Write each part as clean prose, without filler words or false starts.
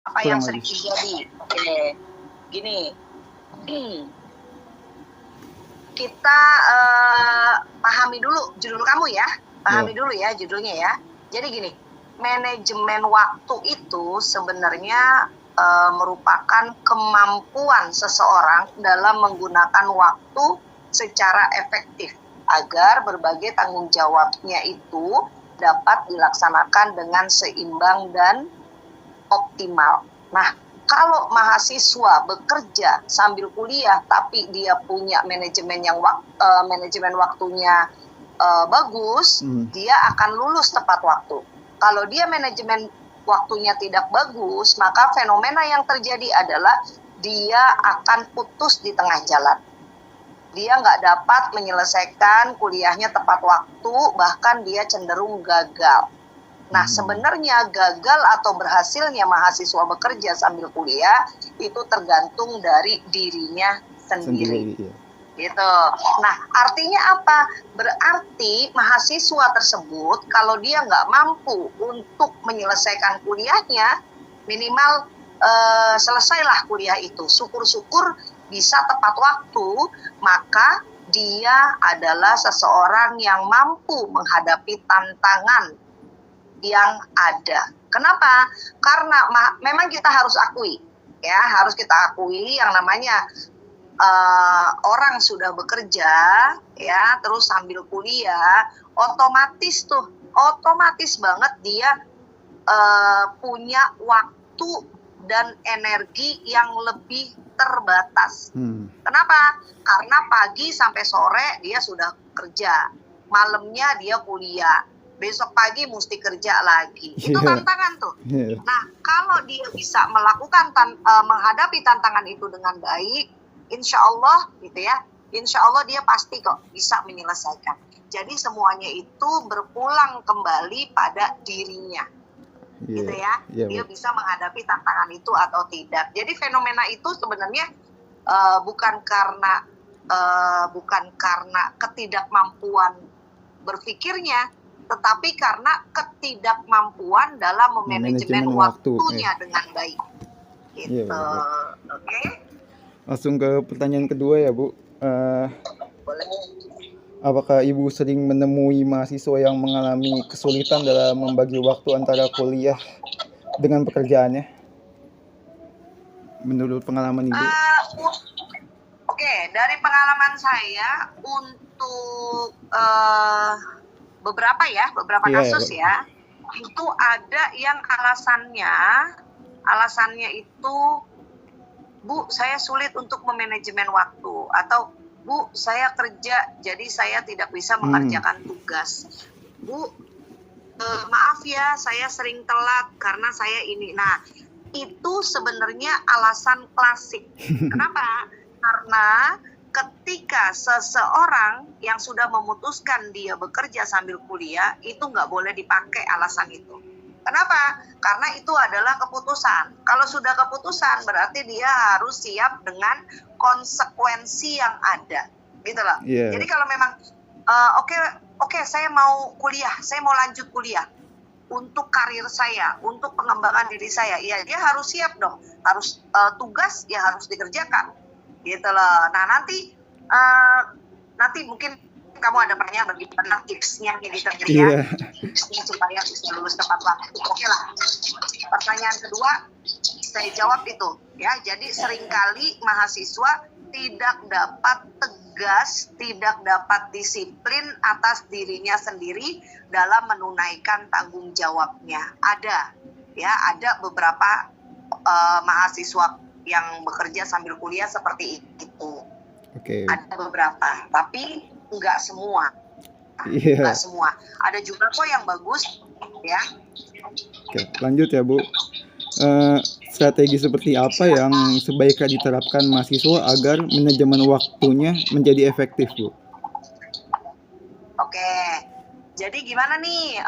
apa yang kurang sering lebih. terjadi. Oke, gini, kita pahami dulu judul kamu ya, pahami dulu ya judulnya ya. Jadi gini, manajemen waktu itu sebenarnya merupakan kemampuan seseorang dalam menggunakan waktu secara efektif agar berbagai tanggung jawabnya itu dapat dilaksanakan dengan seimbang dan optimal. Nah, kalau mahasiswa bekerja sambil kuliah tapi dia punya manajemen waktunya bagus, dia akan lulus tepat waktu. Kalau dia manajemen waktunya tidak bagus, maka fenomena yang terjadi adalah dia akan putus di tengah jalan. Dia nggak dapat menyelesaikan kuliahnya tepat waktu, bahkan dia cenderung gagal. Nah, sebenarnya gagal atau berhasilnya mahasiswa bekerja sambil kuliah itu tergantung dari dirinya sendiri. Gitu. Nah, artinya apa? Berarti mahasiswa tersebut kalau dia nggak mampu untuk menyelesaikan kuliahnya, minimal selesailah kuliah itu. Syukur-syukur bisa tepat waktu, maka dia adalah seseorang yang mampu menghadapi tantangan yang ada. Kenapa? Karena memang kita harus akui, ya, harus kita akui yang namanya orang sudah bekerja, ya, terus sambil kuliah, otomatis banget dia punya waktu dan energi yang lebih terbatas. Kenapa? Karena pagi sampai sore dia sudah kerja, malamnya dia kuliah, besok pagi mesti kerja lagi. Itu tantangan tuh. Nah, kalau dia bisa melakukan menghadapi tantangan itu dengan baik, insya Allah gitu ya, insya Allah dia pasti kok bisa menyelesaikan. Jadi semuanya itu berpulang kembali pada dirinya, gitu ya. Dia bisa menghadapi tantangan itu atau tidak. Jadi fenomena itu sebenarnya bukan karena ketidakmampuan berpikirnya, tetapi karena ketidakmampuan dalam memanajemen waktunya dengan baik. Gitu. Oke. Langsung ke pertanyaan kedua ya, Bu. Boleh. Apakah Ibu sering menemui mahasiswa yang mengalami kesulitan dalam membagi waktu antara kuliah dengan pekerjaannya? Menurut pengalaman Ibu? Oke, dari pengalaman saya untuk beberapa kasus ya, itu ada yang alasannya itu, Bu, saya sulit untuk memanajemen waktu, atau Bu, saya kerja jadi saya tidak bisa mengerjakan tugas. Bu, maaf ya, saya sering telat karena saya ini. Nah, itu sebenarnya alasan klasik. Kenapa? Karena ketika seseorang yang sudah memutuskan dia bekerja sambil kuliah, itu nggak boleh dipakai alasan itu. Kenapa? Karena itu adalah keputusan. Kalau sudah keputusan, berarti dia harus siap dengan konsekuensi yang ada. Gitu loh. Jadi kalau memang, oke, saya mau kuliah, saya mau lanjut kuliah. Untuk karir saya, untuk pengembangan diri saya, ya dia harus siap dong. Harus tugas, ya harus dikerjakan. Gitu loh. Nah, nanti mungkin kamu ada pertanyaan bagaimana tipsnya gitu ya, tipsnya supaya bisa lulus tepat waktu. Oke lah. Pertanyaan kedua saya jawab itu ya. Jadi seringkali mahasiswa tidak dapat tegas, tidak dapat disiplin atas dirinya sendiri dalam menunaikan tanggung jawabnya. Ada beberapa mahasiswa yang bekerja sambil kuliah seperti itu. Ada beberapa, tapi enggak semua. Enggak semua. Ada juga kok yang bagus, ya. Oke, lanjut ya, Bu. Strategi seperti apa yang sebaiknya diterapkan mahasiswa agar manajemen waktunya menjadi efektif, Bu? Oke. Jadi gimana nih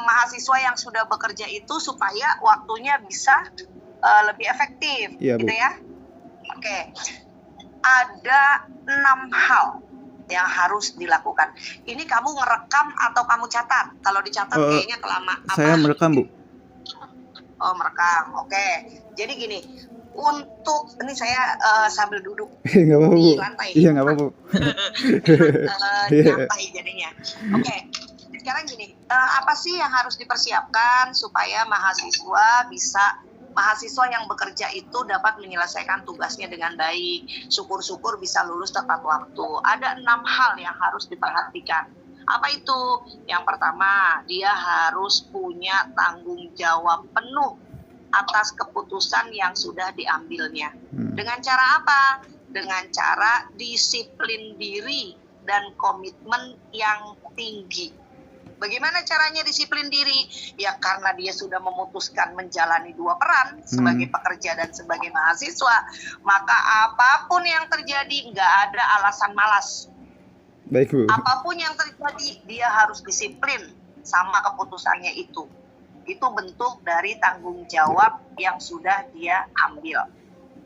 mahasiswa yang sudah bekerja itu supaya waktunya bisa lebih efektif, gitu ya? Oke. Ada 6 hal yang harus dilakukan. Ini kamu ngerekam atau kamu catat? Kalau dicatat kayaknya kelamaan. Saya merekam, Bu. Oh, merekam. Oke. Jadi gini, untuk ini saya sambil duduk Nggak apa-apa, di Bu. lantai. Iya, nggak apa-apa. Nyantai jadinya. Oke. Sekarang gini, apa sih yang harus dipersiapkan supaya mahasiswa yang bekerja itu dapat menyelesaikan tugasnya dengan baik, syukur-syukur bisa lulus tepat waktu. Ada 6 hal yang harus diperhatikan. Apa itu? Yang pertama, dia harus punya tanggung jawab penuh atas keputusan yang sudah diambilnya. Dengan cara apa? Dengan cara disiplin diri dan komitmen yang tinggi. Bagaimana caranya disiplin diri? Ya karena dia sudah memutuskan menjalani 2 peran sebagai pekerja dan sebagai mahasiswa, maka apapun yang terjadi nggak ada alasan malas. Baik, Bu. Apapun yang terjadi dia harus disiplin sama keputusannya itu. Itu bentuk dari tanggung jawab yang sudah dia ambil.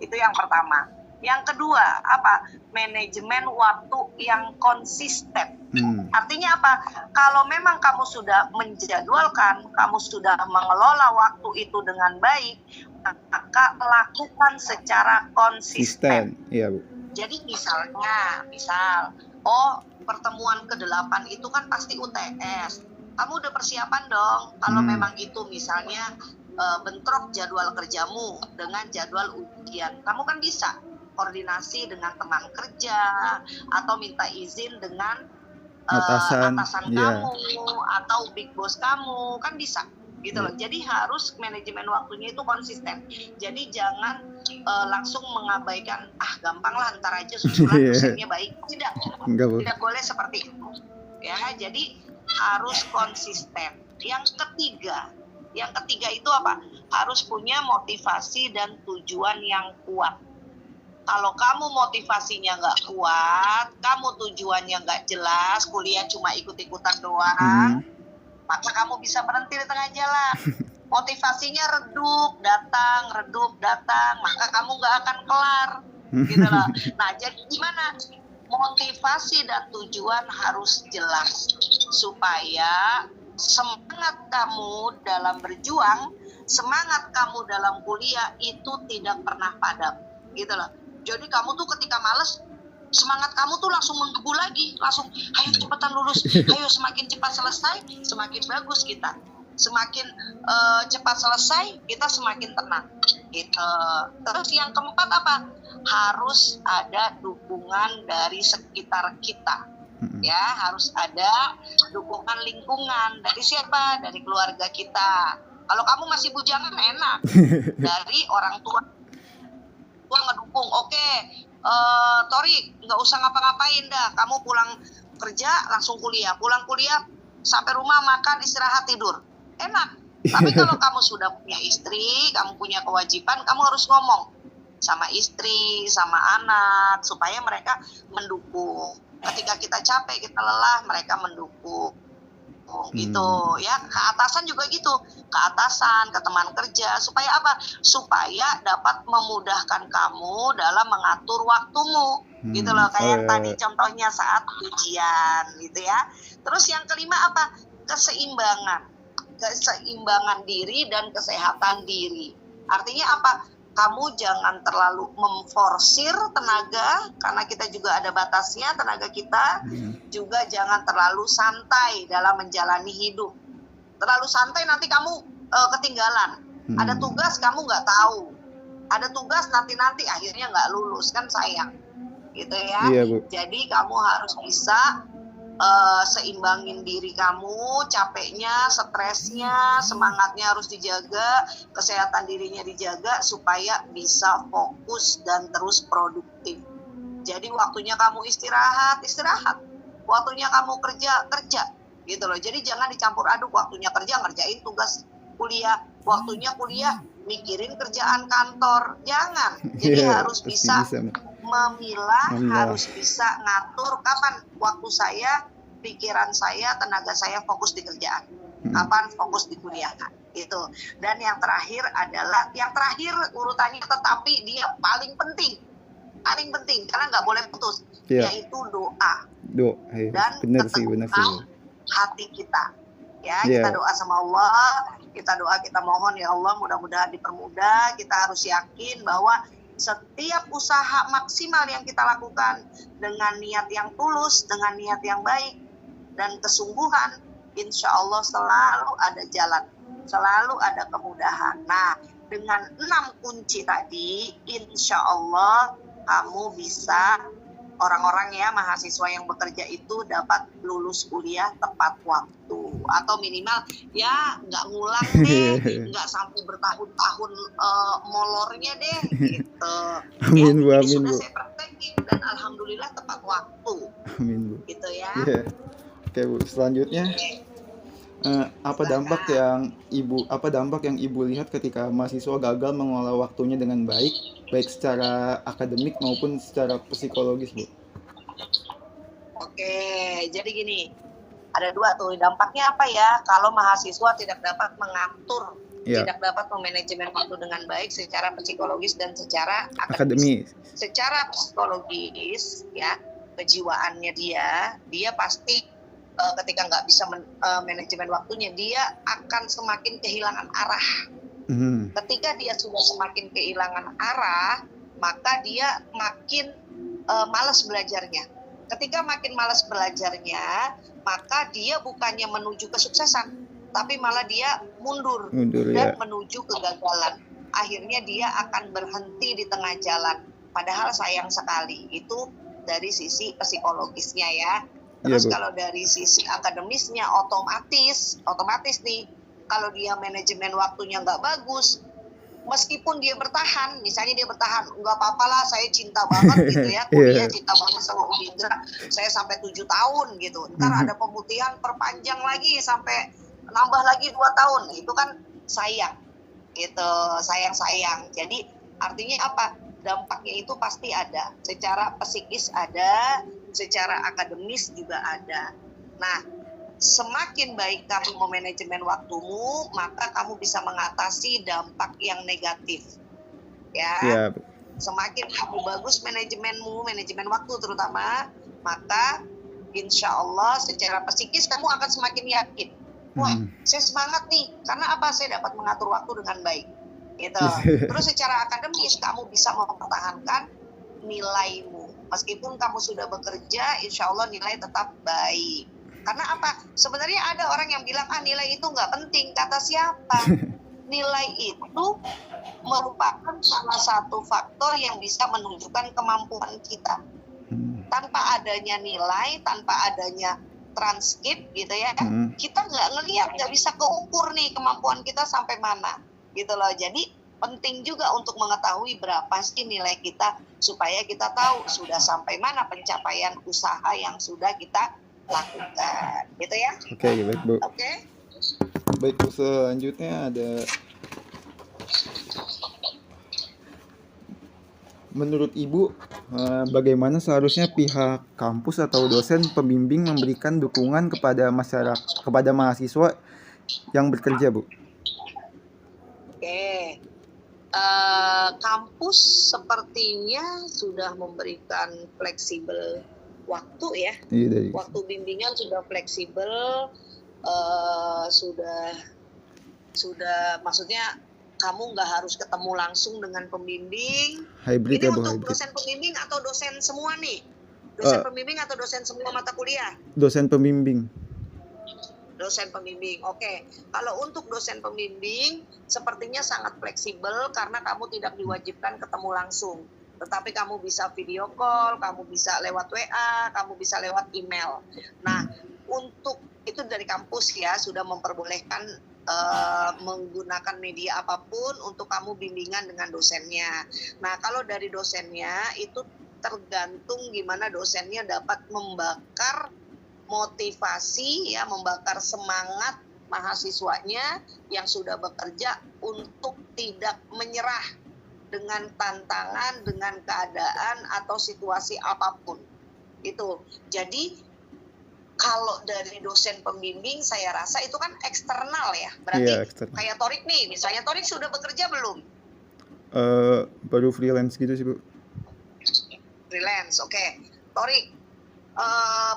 Itu yang pertama. Yang kedua, apa? Manajemen waktu yang konsisten. Artinya apa? Kalau memang kamu sudah menjadwalkan, kamu sudah mengelola waktu itu dengan baik, maka lakukan secara konsisten. Iya, Bu. Jadi misal, pertemuan ke-8 itu kan pasti UTS. Kamu udah persiapan dong. Kalau memang itu misalnya bentrok jadwal kerjamu dengan jadwal ujian, kamu kan bisa koordinasi dengan teman kerja atau minta izin dengan atasan kamu atau big boss kamu, kan bisa gitu loh. Jadi harus manajemen waktunya itu konsisten. Jadi jangan langsung mengabaikan gampang lah ntar aja susulan dosennya baik. Tidak boleh seperti itu ya. Jadi harus konsisten. Yang ketiga itu apa? Harus punya motivasi dan tujuan yang kuat. Kalau kamu motivasinya nggak kuat, kamu tujuannya nggak jelas, kuliah cuma ikut-ikutan doang, maka kamu bisa berhenti di tengah jalan. Motivasinya redup datang, maka kamu nggak akan kelar, gitu loh. Nah, jadi gimana? Motivasi dan tujuan harus jelas supaya semangat kamu dalam berjuang, semangat kamu dalam kuliah itu tidak pernah padam, gitu loh. Jadi kamu tuh ketika males, semangat kamu tuh langsung menggebu lagi, langsung ayo cepetan lulus, ayo semakin cepat selesai, semakin bagus kita. Semakin cepat selesai, kita semakin tenang. Gitu. Terus yang keempat apa? Harus ada dukungan dari sekitar kita. Ya, harus ada dukungan lingkungan. Dari siapa? Dari keluarga kita. Kalau kamu masih bujangan enak. Dari orang tua ngedukung, oke, Tori nggak usah ngapa-ngapain dah, kamu pulang kerja langsung kuliah, pulang kuliah sampai rumah makan istirahat tidur, enak. Tapi kalau kamu sudah punya istri, kamu punya kewajiban, kamu harus ngomong sama istri, sama anak supaya mereka mendukung. Ketika kita capek, kita lelah, mereka mendukung. Gitu ya. Ke atasan juga gitu, ke atasan, ke teman kerja, supaya apa? Supaya dapat memudahkan kamu dalam mengatur waktumu, gitu loh. Kayak tadi contohnya saat ujian, gitu ya. Terus yang kelima apa? Keseimbangan diri dan kesehatan diri. Artinya apa? Kamu jangan terlalu memforsir tenaga, karena kita juga ada batasnya tenaga kita. Juga jangan terlalu santai dalam menjalani hidup. Terlalu santai nanti kamu ketinggalan. Ada tugas kamu nggak tahu. Ada tugas nanti akhirnya nggak lulus, kan sayang. Gitu ya. Iya, Bu. Jadi kamu harus bisa seimbangin diri kamu, capeknya, stresnya, semangatnya harus dijaga, kesehatan dirinya dijaga supaya bisa fokus dan terus produktif. Jadi waktunya kamu istirahat, waktunya kamu kerja, gitu loh. Jadi jangan dicampur aduk, waktunya kerja ngerjain tugas kuliah, waktunya kuliah mikirin kerjaan kantor, jangan. Jadi harus bisa memilah, harus bisa ngatur kapan waktu saya, pikiran saya, tenaga saya fokus di kerjaan, kapan fokus di kuliah, itu. Dan yang terakhir adalah, urutannya tetapi dia paling penting karena nggak boleh putus, yaitu doa. Dan keteguhan hati kita. Ya, kita doa sama Allah, kita doa, kita mohon ya Allah mudah-mudahan dipermudah. Kita harus yakin bahwa setiap usaha maksimal yang kita lakukan dengan niat yang tulus, dengan niat yang baik dan kesungguhan, insya Allah selalu ada jalan, selalu ada kemudahan. Nah, dengan 6 kunci tadi, insya Allah kamu bisa, orang-orang ya, mahasiswa yang bekerja itu dapat lulus kuliah tepat waktu, atau minimal ya nggak ngulang deh, nggak sampai bertahun-tahun molornya deh gitu. Amin Bu, Ini amin sudah Bu. saya praktekin dan alhamdulillah tepat waktu. Amin Bu. Gitu ya. Iya. Oke Bu, selanjutnya apa dampak yang ibu lihat ketika mahasiswa gagal mengelola waktunya dengan baik secara akademik maupun secara psikologis Bu? Oke, jadi gini, ada 2 tuh dampaknya apa ya kalau mahasiswa tidak dapat mengatur, tidak dapat memanajemen waktu dengan baik secara psikologis dan secara akademis. Secara psikologis ya, kejiwaannya dia pasti ketika nggak bisa manajemen waktunya, dia akan semakin kehilangan arah. Ketika dia sudah semakin kehilangan arah, maka dia makin malas belajarnya. Ketika makin malas belajarnya, maka dia bukannya menuju kesuksesan, tapi malah dia mundur dan menuju kegagalan. Akhirnya dia akan berhenti di tengah jalan. Padahal sayang sekali, itu dari sisi psikologisnya ya. Terus kalau dari sisi akademisnya otomatis nih, kalau dia manajemen waktunya nggak bagus, meskipun dia bertahan, misalnya dia bertahan, nggak apa-apa lah, saya cinta banget gitu ya, kuliah cinta banget sama Udindra, saya sampai 7 tahun gitu, ntar ada pemutihan perpanjang lagi sampai nambah lagi 2 tahun, itu kan sayang gitu, sayang. Jadi artinya apa? Dampaknya itu pasti ada, secara psikis ada, secara akademis juga ada. Nah, semakin baik kamu memanajemen waktumu, maka kamu bisa mengatasi dampak yang negatif. Ya. Semakin kamu bagus manajemen waktu terutama, maka insya Allah secara psikis kamu akan semakin yakin. Wah, saya semangat nih, karena apa? Saya dapat mengatur waktu dengan baik. Gitu. Terus secara akademis kamu bisa mempertahankan nilaimu. Meskipun kamu sudah bekerja, insya Allah nilai tetap baik. Karena apa? Sebenarnya ada orang yang bilang, nilai itu nggak penting. Kata siapa? Nilai itu merupakan salah satu faktor yang bisa menunjukkan kemampuan kita. Tanpa adanya nilai, tanpa adanya transkrip gitu ya, kita nggak bisa keukur nih kemampuan kita sampai mana. Gitu loh. Jadi penting juga untuk mengetahui berapa sih nilai kita supaya kita tahu sudah sampai mana pencapaian usaha yang sudah kita lakukan. Gitu ya. Oke, baik Bu. Oke. Baik Bu, selanjutnya ada, menurut Ibu bagaimana seharusnya pihak kampus atau dosen pembimbing memberikan dukungan kepada mahasiswa yang bekerja Bu? Oke, kampus sepertinya sudah memberikan fleksibel waktu ya. Waktu bimbingan sudah fleksibel, sudah maksudnya kamu nggak harus ketemu langsung dengan pembimbing. Hybrid ini ya Bu, untuk hybrid. Dosen pembimbing atau dosen semua nih? Dosen pembimbing atau dosen semua mata kuliah? Dosen pembimbing. Dosen pembimbing, oke. Kalau untuk dosen pembimbing, sepertinya sangat fleksibel karena kamu tidak diwajibkan ketemu langsung. Tetapi kamu bisa video call, kamu bisa lewat WA, kamu bisa lewat email. Nah, untuk itu dari kampus ya, sudah memperbolehkan menggunakan media apapun untuk kamu bimbingan dengan dosennya. Nah, kalau dari dosennya, itu tergantung gimana dosennya dapat membakar motivasi ya, membakar semangat mahasiswanya yang sudah bekerja untuk tidak menyerah dengan tantangan, dengan keadaan atau situasi apapun. Itu. Jadi kalau dari dosen pembimbing saya rasa itu kan eksternal ya. Berarti kayak Torik nih, misalnya Torik sudah bekerja belum? Baru freelance gitu sih Bu. Freelance, oke. Torik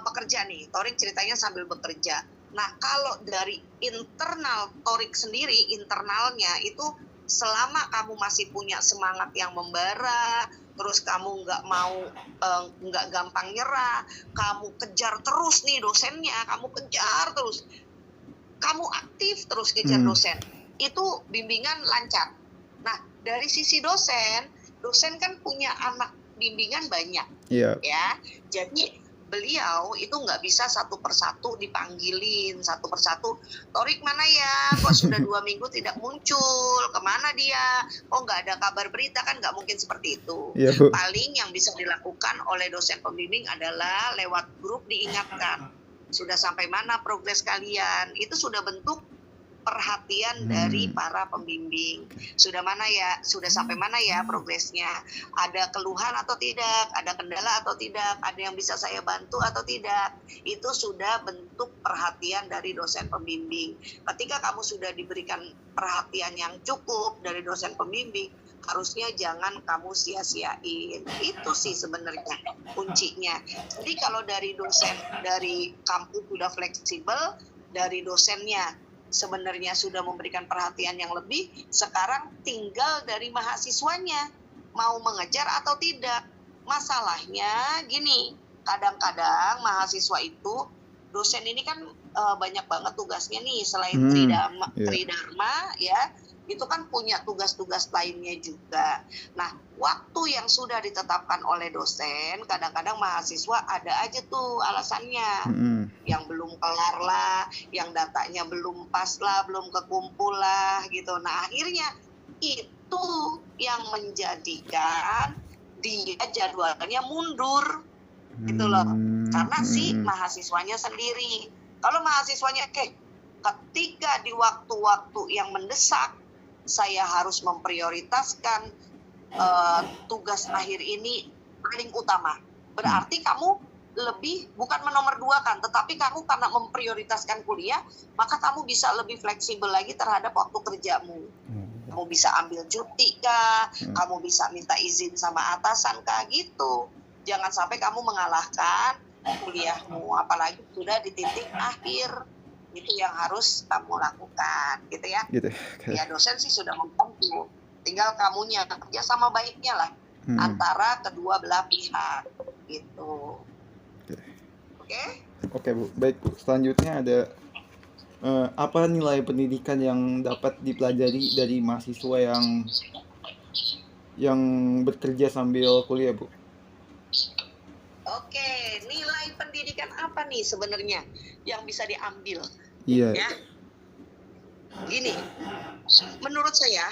pekerja nih, Torik ceritanya sambil bekerja. Nah, kalau dari internal Torik sendiri, internalnya itu selama kamu masih punya semangat yang membara, terus kamu nggak gampang nyerah, kamu kejar terus nih dosennya, kamu kejar terus, kamu aktif terus kejar dosen, itu bimbingan lancar. Nah, dari sisi dosen kan punya anak bimbingan banyak, ya. Jadi beliau itu nggak bisa satu persatu dipanggilin, satu persatu, Torik mana ya, kok sudah 2 minggu tidak muncul, kemana dia, kok nggak ada kabar berita, kan nggak mungkin seperti itu. Paling yang bisa dilakukan oleh dosen pembimbing adalah lewat grup diingatkan, sudah sampai mana progres kalian, itu sudah bentuk perhatian dari para pembimbing. Sudah sampai mana ya progresnya? Ada keluhan atau tidak? Ada kendala atau tidak? Ada yang bisa saya bantu atau tidak? Itu sudah bentuk perhatian dari dosen pembimbing. Ketika kamu sudah diberikan perhatian yang cukup dari dosen pembimbing, harusnya jangan kamu sia-siain. Itu sih sebenarnya kuncinya. Jadi kalau dari kampus sudah fleksibel, dari dosennya sebenarnya sudah memberikan perhatian yang lebih, sekarang tinggal dari mahasiswanya mau mengejar atau tidak. Masalahnya gini, kadang-kadang mahasiswa itu, dosen ini kan banyak banget tugasnya nih, selain tridharma ya, itu kan punya tugas-tugas lainnya juga. Nah, waktu yang sudah ditetapkan oleh dosen, kadang-kadang mahasiswa ada aja tuh alasannya, yang belum kelar lah, yang datanya belum pas lah, belum kekumpul lah gitu. Nah, akhirnya itu yang menjadikan dia jadwalnya mundur gitu loh, karena si mahasiswanya sendiri. Kalau mahasiswanya ketika di waktu-waktu yang mendesak saya harus memprioritaskan tugas akhir ini paling utama, berarti kamu lebih bukan menomorduakan, tetapi kamu karena memprioritaskan kuliah, maka kamu bisa lebih fleksibel lagi terhadap waktu kerjamu. Kamu bisa ambil cuti kah, kamu bisa minta izin sama atasan kah, gitu. Jangan sampai kamu mengalahkan kuliahmu, apalagi sudah di titik akhir. Itu yang harus kamu lakukan, gitu ya. Ya, dosen sih sudah membantu, tinggal kamunya kerja sama baiknya lah antara kedua belah pihak, gitu. Oke Bu, baik Bu. Selanjutnya ada apa nilai pendidikan yang dapat dipelajari dari mahasiswa yang bekerja sambil kuliah, Bu? Oke, nilai pendidikan apa nih sebenarnya yang bisa diambil? Iya. Ya. Gini, menurut saya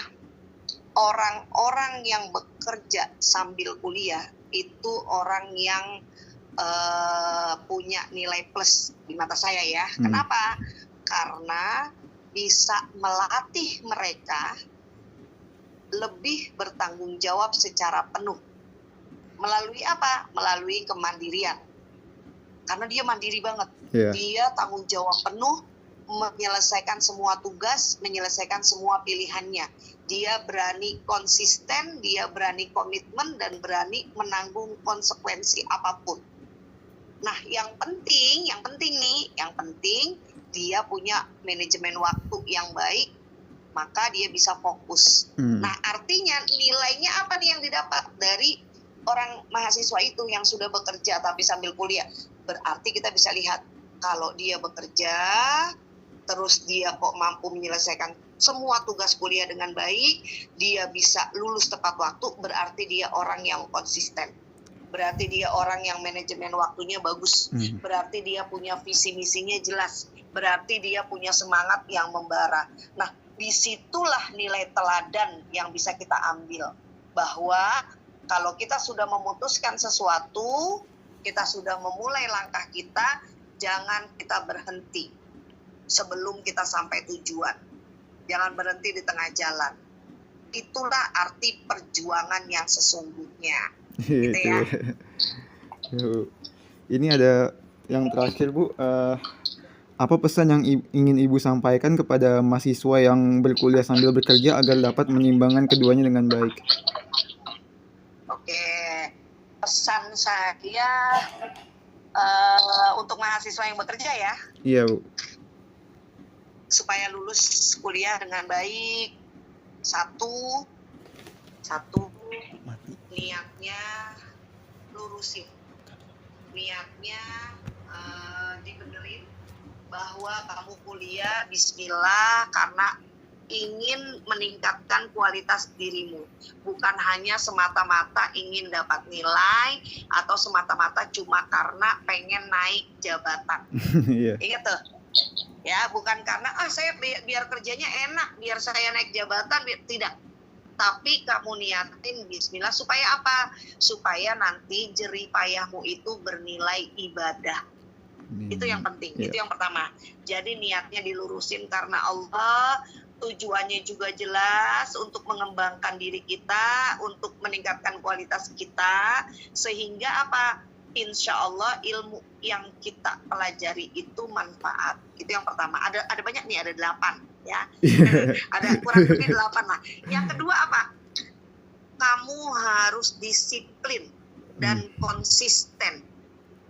orang-orang yang bekerja sambil kuliah itu orang yang punya nilai plus di mata saya ya. Kenapa? Karena bisa melatih mereka lebih bertanggung jawab secara penuh. Melalui apa? Melalui kemandirian. Karena dia mandiri banget. Dia tanggung jawab penuh, menyelesaikan semua tugas, menyelesaikan semua pilihannya. Dia berani konsisten, dia berani komitmen, dan berani menanggung konsekuensi apapun. Nah, yang penting dia punya manajemen waktu yang baik, maka dia bisa fokus. Nah, artinya nilainya apa nih yang didapat dari orang mahasiswa itu yang sudah bekerja tapi sambil kuliah? Berarti kita bisa lihat, kalau dia bekerja, terus dia kok mampu menyelesaikan semua tugas kuliah dengan baik, dia bisa lulus tepat waktu, berarti dia orang yang konsisten. Berarti dia orang yang manajemen waktunya bagus. Berarti dia punya visi misinya jelas. Berarti dia punya semangat yang membara. Nah, disitulah nilai teladan yang bisa kita ambil. Bahwa kalau kita sudah memutuskan sesuatu, kita sudah memulai langkah kita, jangan kita berhenti sebelum kita sampai tujuan. Jangan berhenti di tengah jalan. Itulah arti perjuangan yang sesungguhnya. Gitu ya. Ini ada yang terakhir Bu, apa pesan yang ingin Ibu sampaikan kepada mahasiswa yang berkuliah sambil bekerja agar dapat menyimbangkan keduanya dengan baik? Oke, pesan saya untuk mahasiswa yang bekerja ya. Iya Bu. supaya lulus kuliah dengan baik. Satu niatnya lurusin, niatnya dibenerin bahwa kamu kuliah bismillah karena ingin meningkatkan kualitas dirimu, bukan hanya semata-mata ingin dapat nilai atau semata-mata cuma karena pengen naik jabatan. Ingat tuh ya, bukan karena saya biar kerjanya enak, biar saya naik jabatan, tidak. Tapi kamu niatin bismillah supaya apa? Supaya nanti jerih payahmu itu bernilai ibadah. Itu yang penting, itu yang pertama. Jadi niatnya dilurusin karena Allah, tujuannya juga jelas untuk mengembangkan diri kita, untuk meningkatkan kualitas kita, sehingga apa? Insya Allah ilmu yang kita pelajari itu manfaat. Itu yang pertama. Ada banyak nih, ada 8 ya. Ada kurang lebih 8 lah. Yang kedua apa? Kamu harus disiplin dan konsisten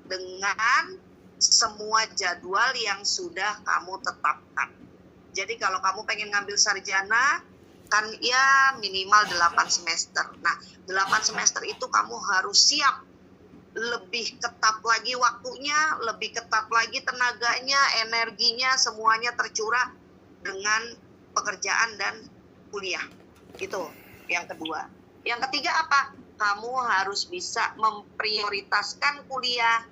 dengan semua jadwal yang sudah kamu tetapkan. Jadi kalau kamu pengen ngambil sarjana, kan ya minimal 8 semester. Nah, 8 semester itu kamu harus siap. Lebih ketat lagi waktunya, lebih ketat lagi tenaganya, energinya, semuanya tercurah dengan pekerjaan dan kuliah. Itu yang kedua. Yang ketiga apa? Kamu harus bisa memprioritaskan kuliah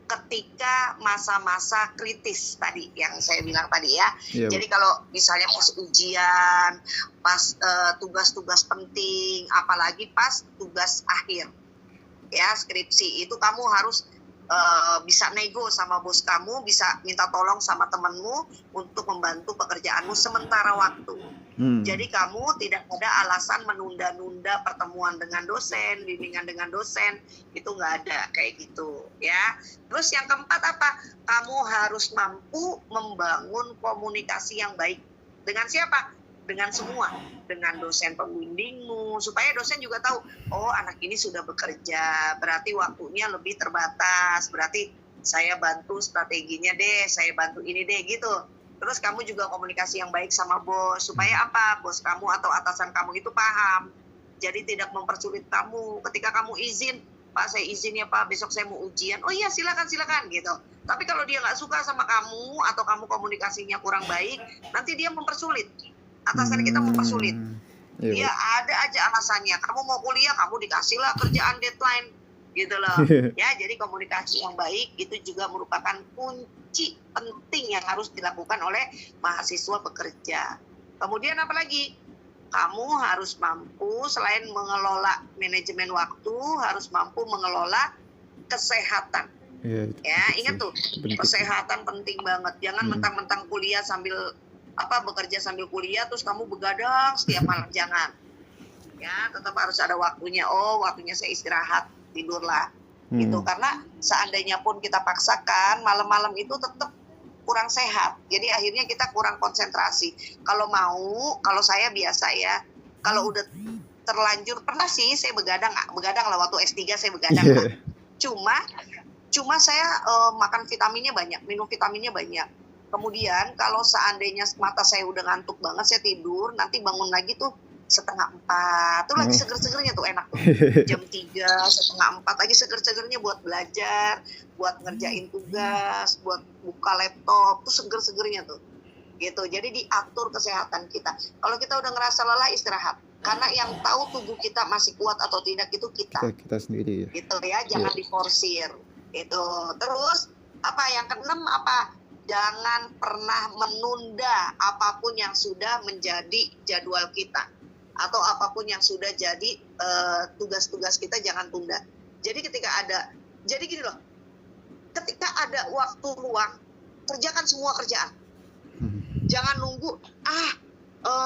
ketika masa-masa kritis tadi yang saya bilang tadi ya. Jadi kalau misalnya pas ujian, pas tugas-tugas penting, apalagi pas tugas akhir ya, skripsi, itu kamu harus bisa nego sama bos kamu, bisa minta tolong sama temanmu untuk membantu pekerjaanmu sementara waktu. Jadi kamu tidak ada alasan menunda-nunda pertemuan dengan dosen, bimbingan dengan dosen, itu nggak ada kayak gitu ya. Terus yang keempat apa? Kamu harus mampu membangun komunikasi yang baik. Dengan siapa? Dengan semua, dengan dosen pembimbingmu, supaya dosen juga tahu, oh anak ini sudah bekerja, berarti waktunya lebih terbatas, berarti saya bantu strateginya deh, saya bantu ini deh gitu. Terus kamu juga komunikasi yang baik sama bos, supaya apa? Bos kamu atau atasan kamu itu paham, jadi tidak mempersulit kamu. Ketika kamu izin, Pak saya izin ya Pak, besok saya mau ujian, oh iya silakan gitu. Tapi kalau dia nggak suka sama kamu atau kamu komunikasinya kurang baik, nanti dia mempersulit. Atasan kita mempersulit. Dia ada aja alasannya. Kamu mau kuliah, kamu dikasihlah kerjaan deadline, gitu loh. Ya, jadi komunikasi yang baik itu juga merupakan kunci penting yang harus dilakukan oleh mahasiswa bekerja. Kemudian apa lagi? Kamu harus mampu selain mengelola manajemen waktu, harus mampu mengelola kesehatan. Ya, ingat tuh, kesehatan penting banget. Jangan mentang-mentang kuliah sambil bekerja sambil kuliah terus kamu begadang setiap malam, jangan. Ya, tetap harus ada waktunya. Oh, waktunya saya istirahat, tidurlah. Gitu. Karena seandainya pun kita paksakan, malam-malam itu tetap kurang sehat. Jadi akhirnya kita kurang konsentrasi. Kalau saya biasa ya, kalau udah terlanjur, pernah sih saya begadang lah waktu S3 saya begadang lah. Cuma saya makan vitaminnya banyak, minum vitaminnya banyak. Kemudian kalau seandainya mata saya udah ngantuk banget, saya tidur, nanti bangun lagi tuh 3:30, tuh lagi seger-segernya tuh, enak tuh. Jam 3, 3:30 lagi seger-segernya buat belajar, buat ngerjain tugas, buat buka laptop, tuh seger-segernya tuh. Gitu. Jadi diatur kesehatan kita. Kalau kita udah ngerasa lelah, istirahat. Karena yang tahu tubuh kita masih kuat atau tidak itu kita sendiri ya. Gitu ya, jangan diforsir. Itu. Terus yang keenam apa? Jangan pernah menunda apapun yang sudah menjadi jadwal kita atau apapun yang sudah jadi tugas-tugas kita, jangan tunda. Jadi jadi gini loh, ketika ada waktu luang, kerjakan semua kerjaan. Jangan nunggu,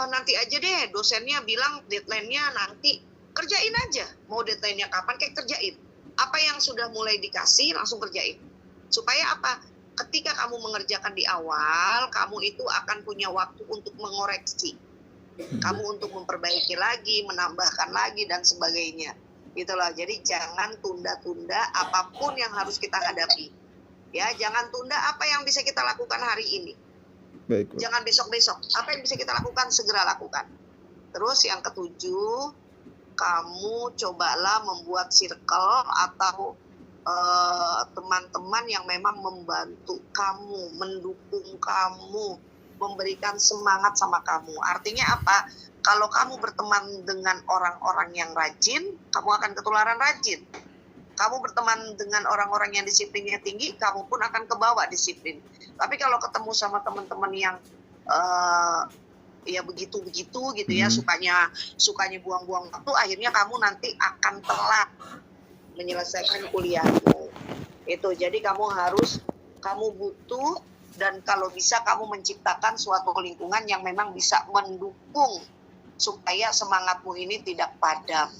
nanti aja deh, dosennya bilang deadline-nya nanti, kerjain aja. Mau deadline-nya kapan, kayak kerjain. Apa yang sudah mulai dikasih, langsung kerjain. Supaya apa? Ketika kamu mengerjakan di awal, kamu itu akan punya waktu untuk mengoreksi. Kamu untuk memperbaiki lagi, menambahkan lagi, dan sebagainya. Gitu loh. Jadi jangan tunda-tunda apapun yang harus kita hadapi. Ya, jangan tunda apa yang bisa kita lakukan hari ini. Baik, Bu. Jangan besok-besok. Apa yang bisa kita lakukan, segera lakukan. Terus yang ketujuh, kamu cobalah membuat circle atau teman-teman yang memang membantu kamu, mendukung kamu, memberikan semangat sama kamu. Artinya apa? Kalau kamu berteman dengan orang-orang yang rajin, kamu akan ketularan rajin. Kamu berteman dengan orang-orang yang disiplinnya tinggi, kamu pun akan kebawa disiplin. Tapi kalau ketemu sama teman-teman yang ya begitu-begitu gitu ya, sukanya buang-buang waktu, akhirnya kamu nanti akan telat menyelesaikan kuliahmu. Itu jadi kamu butuh, dan kalau bisa kamu menciptakan suatu lingkungan yang memang bisa mendukung supaya semangatmu ini tidak padam.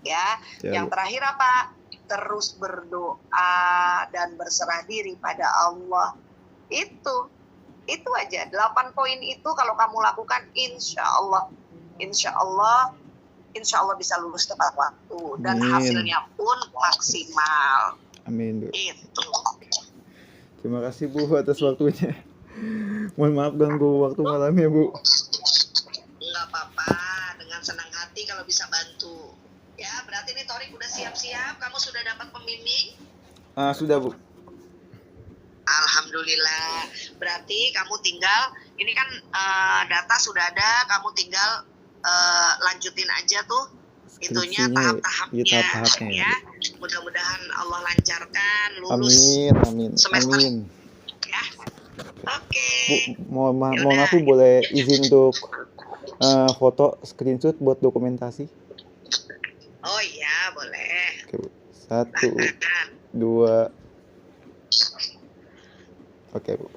Ya. Yang terakhir apa? Terus berdoa dan berserah diri pada Allah. Itu aja. 8 poin itu kalau kamu lakukan, insya Allah bisa lulus tepat waktu dan hasilnya pun maksimal. Amin, Bu. Itu. Terima kasih, Bu, atas waktunya. Mohon maaf ganggu waktu malamnya, Bu. Enggak apa-apa, dengan senang hati kalau bisa bantu. Ya, berarti ini Torik udah siap-siap. Kamu sudah dapat pembimbing? Sudah, Bu. Alhamdulillah. Berarti kamu tinggal, ini kan data sudah ada, kamu tinggal lanjutin aja tuh itunya, tahap-tahapnya ya. Mudah-mudahan Allah lancarkan, lulus. Amin. Semester. Amin. Ya. Oke. Bu, mohon aku boleh izin untuk foto screenshot buat dokumentasi? Oh iya, boleh. Oke, Bu. 1, 2. Oke, Bu.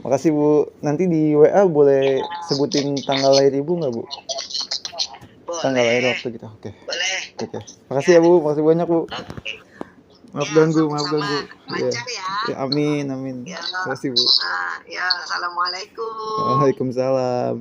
Makasih, Bu. Nanti di WA boleh sebutin tanggal lahir Ibu nggak, Bu? Boleh. Tanggal lahir waktu kita. Oke. Boleh. Oke. Makasih ya, Bu. Makasih banyak, Bu. Oke. Maaf ganggu. Lancar ya. Amin. Ya. Makasih, Bu. Ya, assalamualaikum. Waalaikumsalam.